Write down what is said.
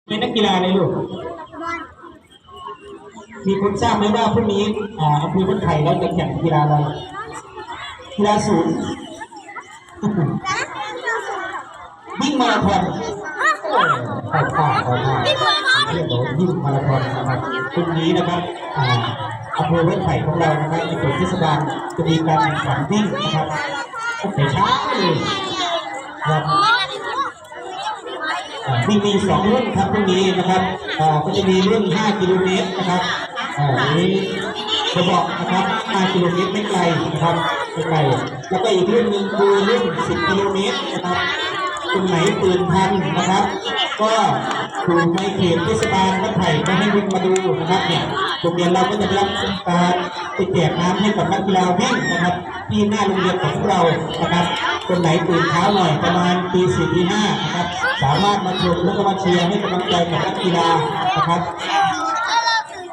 เป็นนักกีฬาเลยลูกมีคนทราบไหมว่าพรุ่งนี้อำเภอบ้านไผ่เราจะแข่งกีฬาอะไรกีฬาศูนย์วิ่งมาราธอนเรียกว่าวิ่งมาราธอนนะครับพรุ่งนี้นะครับอำเภอบ้านไผ่ของเรานะครับในเขตเทศบาลจะมีการแข่งขันวิ่งนะครับแต่เช้าเลยครับมี2รุ่นครับพรุ่งนี้นะครับก็จะมีรุ่น5กิโลเมตรนะครับนี้จะบอกนะครับ5กิโลเมตรไม่ไกลนะครับไม่ไกลแล้วก็อีกรุ่นหนึ่งคือรุ่น10กิโลเมตรนะครับคนไหนตื่นทันนะครับก็ถูกในเขตเทศบาลบ้านไผ่ก็ให้วิ่งมาดูนะครับเนี่ยโรงเรียนเราก็จะได้รับการไปแจกน้ำให้กับนักกีฬาวิ่งนะครับที่หน้าโรงเรียนของเรานะครับคนไหนตื่นเช้าหน่อยประมาณตี 4 ตี 5นะครับสามารถมาชมและก็มาเชียร์ให้กำลังใจกับนักกีฬานะครับ